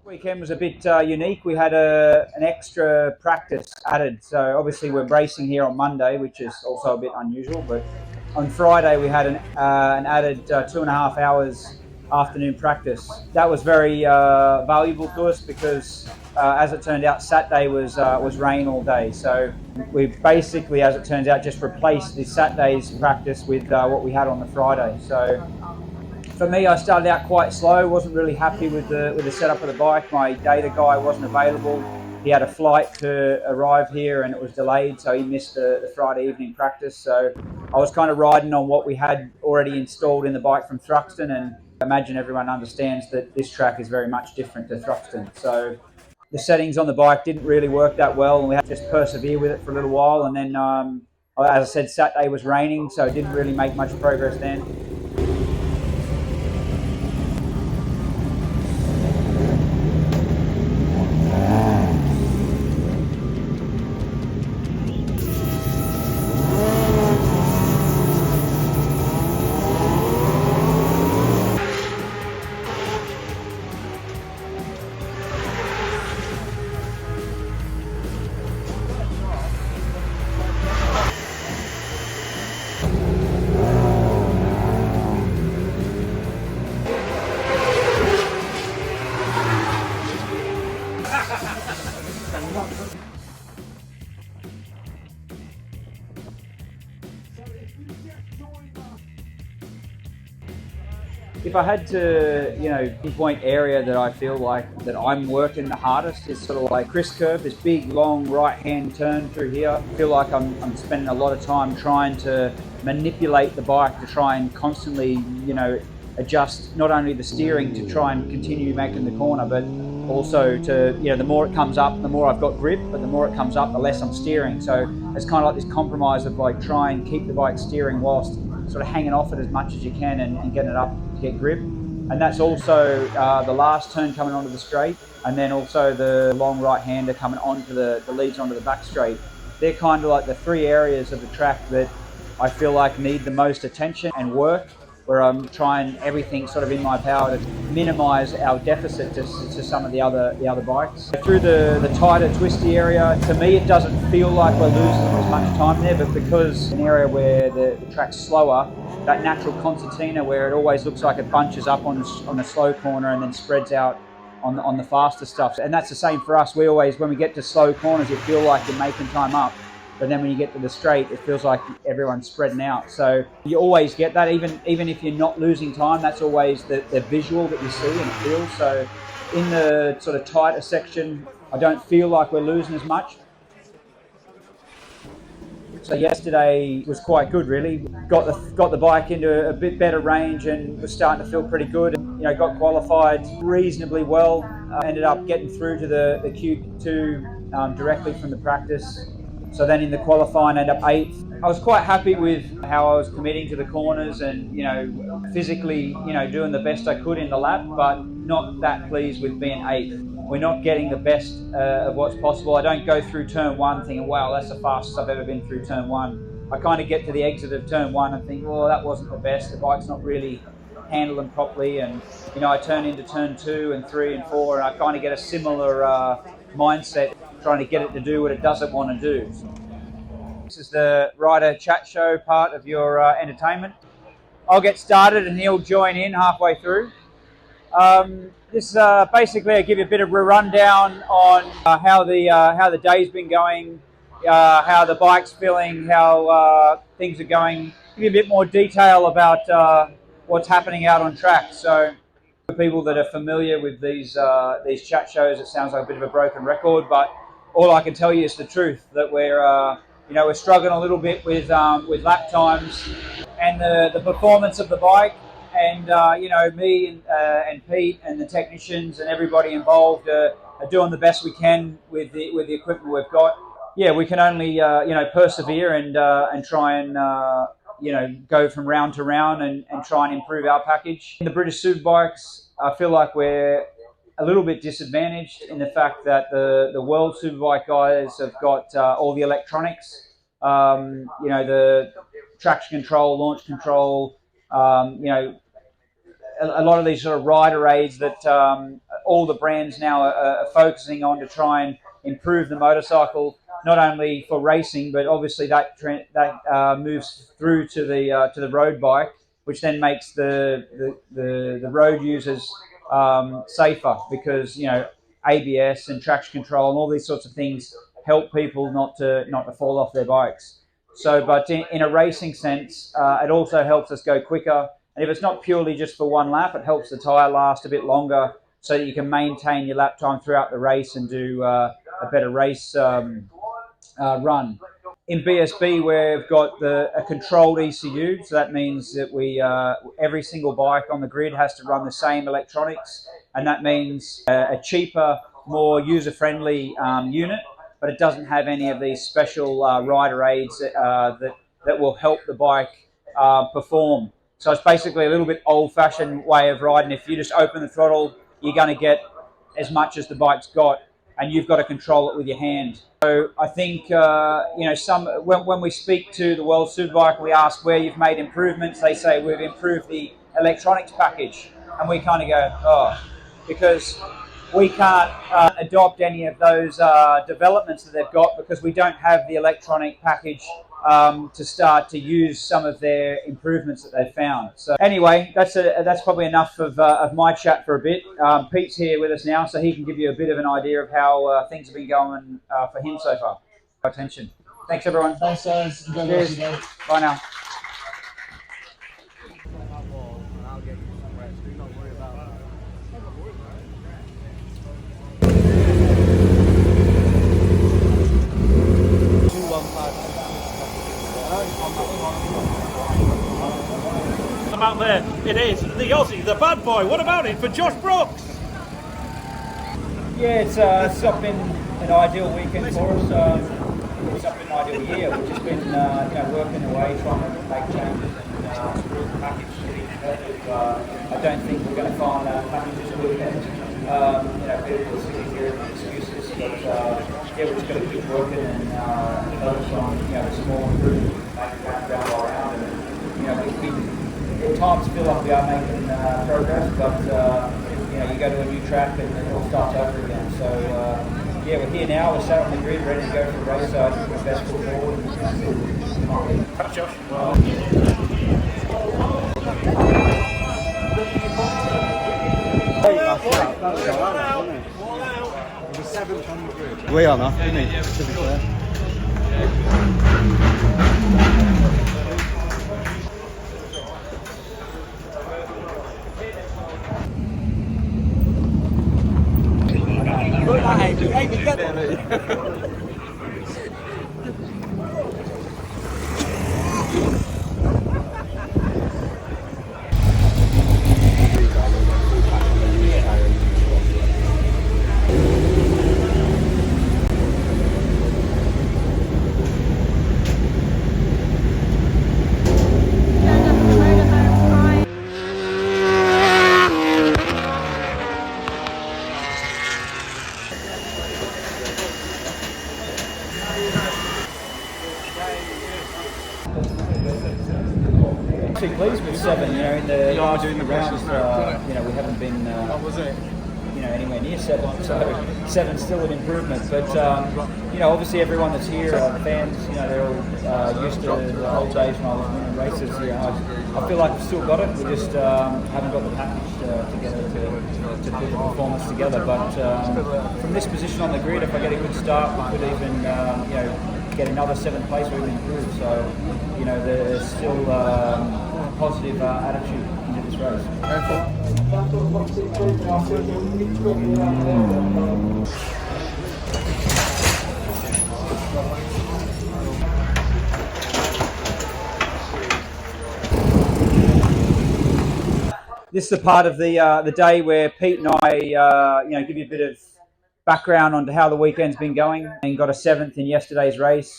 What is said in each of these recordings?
Weekend was a bit unique. We had an extra practice added. So obviously we're racing here on Monday, which is also a bit unusual. But on Friday we had an added 2.5 hours afternoon practice. That was very valuable to us because, as it turned out, Saturday was rain all day. So we basically, as it turns out, just replaced the Saturday's practice with what we had on the Friday. So for me, I started out quite slow. Wasn't really happy with the setup of the bike. My data guy wasn't available. He had a flight to arrive here and it was delayed, so he missed the Friday evening practice. So I was kind of riding on what we had already installed in the bike from Thruxton, and I imagine everyone understands that this track is very much different to Thruxton. So the settings on the bike didn't really work that well, and we had to just persevere with it for a little while. And then, as I said, Saturday was raining, so it didn't really make much progress then. If I had to, pinpoint area that I feel like that I'm working the hardest, is sort of like Chris curve, this big, long right-hand turn through here. I feel like I'm spending a lot of time trying to manipulate the bike to try and constantly, adjust not only the steering to try and continue making the corner, but also to, the more it comes up, the more I've got grip, but the more it comes up, the less I'm steering. So it's kind of like this compromise of like try and keep the bike steering whilst sort of hanging off it as much as you can and getting it up to get grip. And that's also the last turn coming onto the straight, and then also the long right-hander coming onto the leads onto the back straight. They're kind of like the three areas of the track that I feel like need the most attention and work, where I'm trying everything sort of in my power to minimise our deficit to some of the other bikes. Through the tighter, twisty area, to me it doesn't feel like we're losing as much time there, but because an area where the track's slower, that natural concertina where it always looks like it bunches up on a slow corner and then spreads out on the faster stuff. And that's the same for us. We always, when we get to slow corners, you feel like you're making time up. But then when you get to the straight, it feels like everyone's spreading out. So you always get that, even if you're not losing time, that's always the visual that you see and it feels. So in the sort of tighter section, I don't feel like we're losing as much. So yesterday was quite good, really. Got the bike into a bit better range and was starting to feel pretty good. Got qualified reasonably well. Ended up getting through to the Q2 directly from the practice. So then in the qualifying, I ended up 8th. I was quite happy with how I was committing to the corners and, physically, doing the best I could in the lap, but not that pleased with being 8th. We're not getting the best of what's possible. I don't go through turn one thinking, wow, that's the fastest I've ever been through turn one. I kind of get to the exit of turn one and think, well, that wasn't the best. The bike's not really handling properly. And, I turn into turn 2 and 3 and 4, and I kind of get a similar mindset, trying to get it to do what it doesn't want to do. This is the rider chat show part of your entertainment. I'll get started and he'll join in halfway through. This basically, I'll give you a bit of a rundown on how the day's been going, how the bike's feeling, how things are going. Give you a bit more detail about what's happening out on track. So for people that are familiar with these chat shows, it sounds like a bit of a broken record, but all I can tell you is the truth, that we're struggling a little bit with lap times and the performance of the bike. And me and Pete and the technicians and everybody involved are doing the best we can with the equipment we've got. Yeah, we can only persevere and try and go from round to round and try and improve our package. In the British Superbikes, I feel like we're a little bit disadvantaged in the fact that the World Superbike guys have got all the electronics, the traction control, launch control, a lot of these sort of rider aids that all the brands now are focusing on to try and improve the motorcycle, not only for racing, but obviously that moves through to the road bike, which then makes the road users safer, because ABS and traction control and all these sorts of things help people not to fall off their bikes. So, but in a racing sense, it also helps us go quicker. And if it's not purely just for one lap, it helps the tyre last a bit longer, so that you can maintain your lap time throughout the race and do a better race run. In BSB, we've got a controlled ECU, so that means that every single bike on the grid has to run the same electronics, and that means a cheaper, more user-friendly unit, but it doesn't have any of these special rider aids that will help the bike perform. So it's basically a little bit old-fashioned way of riding. If you just open the throttle, you're going to get as much as the bike's got, and you've got to control it with your hand. So I think when we speak to the World Superbike and we ask where you've made improvements, they say we've improved the electronics package, and we kind of go, oh, because we can't adopt any of those developments that they've got, because we don't have the electronic package to start to use some of their improvements that they've found. So anyway, that's probably enough of my chat for a bit. Pete's here with us now, so he can give you a bit of an idea of how things have been going for him so far. Attention. Thanks, everyone. Thanks, guys. Cheers. Bye now. Out there, it is the Aussie, the bad boy. What about it for Josh Brooks? Yeah, it's not been an ideal weekend for us. It's not been an ideal year. We've just been working away, trying to make changes and improve the package to be competitive. I don't think we're going to find that package this weekend. People are sitting here with excuses, but we're just going to keep working and focus on the small improvements, make it go around, and at times feel like we are making progress, but you go to a new track and it all starts over again. So we're here now. We're sat on the grid, ready to go for the race. So I think we're best foot forward. Thanks, Josh. We are enough, didn't he? To be fair. Actually pleased with 7. In the last few rounds, we haven't been anywhere near 7. So 7's still an improvement. But obviously everyone that's here, the fans, they're all used to the old days when I was winning races. I feel like we've still got it. We just haven't got the package together to put the performance together. But from this position on the grid, if I get a good start, we could even get another 7th place or even improve. So there's still positive attitude into this race. This is the part of the day where Pete and I, give you a bit of background on how the weekend's been going, and got a 7th in yesterday's race.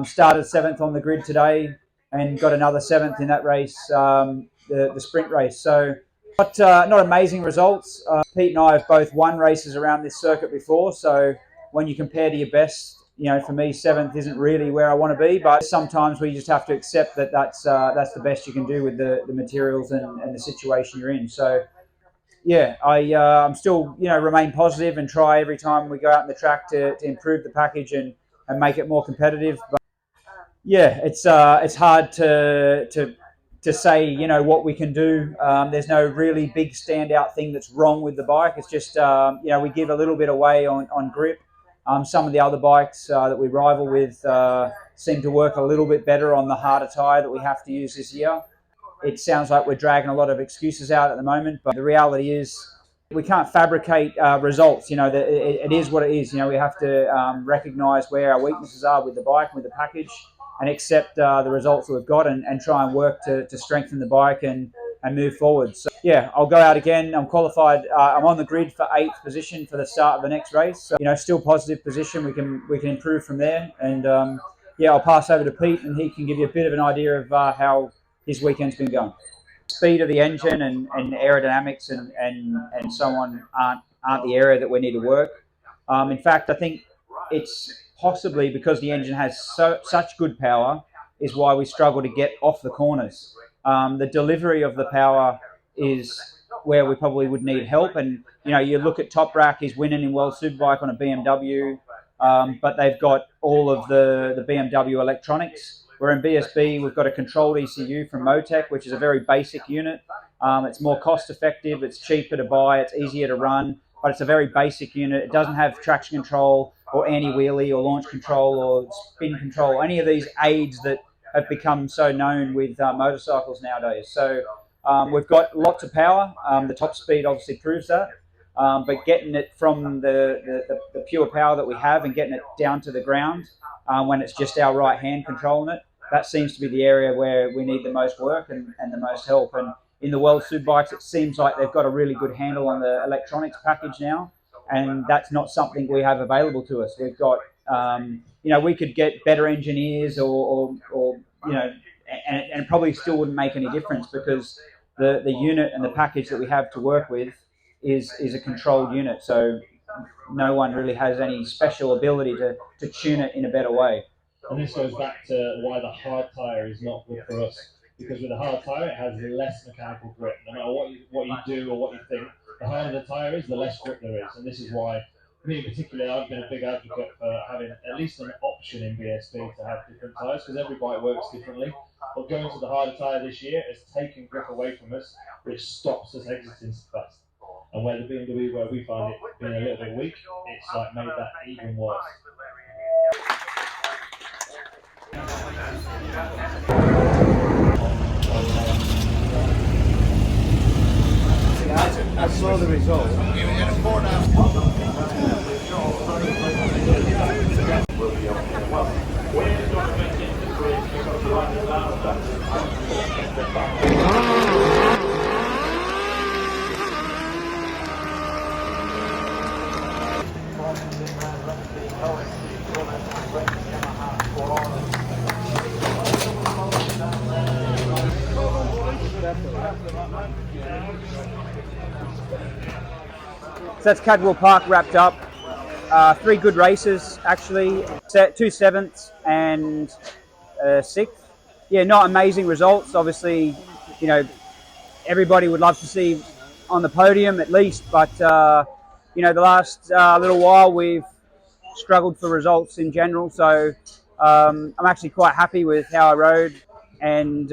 Started 7th on the grid today, and got another 7th in that race, the sprint race. So not amazing results. Pete and I have both won races around this circuit before, so when you compare to your best, for me 7th isn't really where I want to be, but sometimes we just have to accept that that's the best you can do with the materials and the situation you're in. So yeah, I'm still, remain positive and try every time we go out on the track to improve the package and make it more competitive. But yeah, it's hard to say, what we can do. There's no really big standout thing that's wrong with the bike. It's just, we give a little bit away on grip. Some of the other bikes that we rival with seem to work a little bit better on the harder tyre that we have to use this year. It sounds like we're dragging a lot of excuses out at the moment, but the reality is we can't fabricate results. It is what it is. We have to recognise where our weaknesses are with the bike, with the package, and accept the results that we've got and try and work to strengthen the bike and move forward. So yeah, I'll go out again. I'm qualified. I'm on the grid for 8th position for the start of the next race. So, still positive position. We can improve from there. And yeah, I'll pass over to Pete and he can give you a bit of an idea of how his weekend's been going. Speed of the engine and aerodynamics and so on aren't the area that we need to work. In fact, I think it's possibly because the engine has such good power is why we struggle to get off the corners. The delivery of the power is where we probably would need help. And, you look at Top Rack, he's winning in World Superbike on a BMW, but they've got all of the BMW electronics. We're in BSB, we've got a controlled ECU from Motec, which is a very basic unit. It's more cost effective, it's cheaper to buy, it's easier to run, but it's a very basic unit. It doesn't have traction control or anti-wheelie or launch control or spin control, any of these aids that have become so known with motorcycles nowadays. So we've got lots of power. The top speed obviously proves that. But getting it from the pure power that we have and getting it down to the ground when it's just our right hand controlling it, that seems to be the area where we need the most work and the most help. And in the World Superbikes, it seems like they've got a really good handle on the electronics package now, and that's not something we have available to us. We've got, we could get better engineers or and it probably still wouldn't make any difference because the unit and the package that we have to work with is a controlled unit. So no one really has any special ability to tune it in a better way. And this goes back to why the hard tyre is not good for us. Because with a hard tyre, it has less mechanical grip. No matter what you do or what you think, the harder the tyre is, the less grip there is. And this is why, me in particular, I've been a big advocate for having at least an option in BSB to have different tyres, because every bike works differently. But going to the harder tyre this year has taken grip away from us, which stops us exiting fast. And where the BMW, where we find it being a little bit weak, it's like made that even worse. I saw the result. So that's Cadwell Park wrapped up. 3 good races, actually. 2 7ths and 6th. Yeah, not amazing results. Obviously, everybody would love to see on the podium at least, but, the last little while we've struggled for results in general. So I'm actually quite happy with how I rode. And,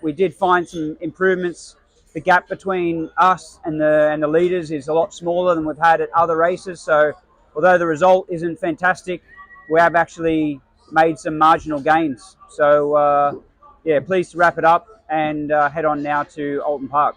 we did find some improvements. The gap between us and the leaders is a lot smaller than we've had at other races. So although the result isn't fantastic, we have actually made some marginal gains. So pleased to wrap it up and head on now to Alton Park.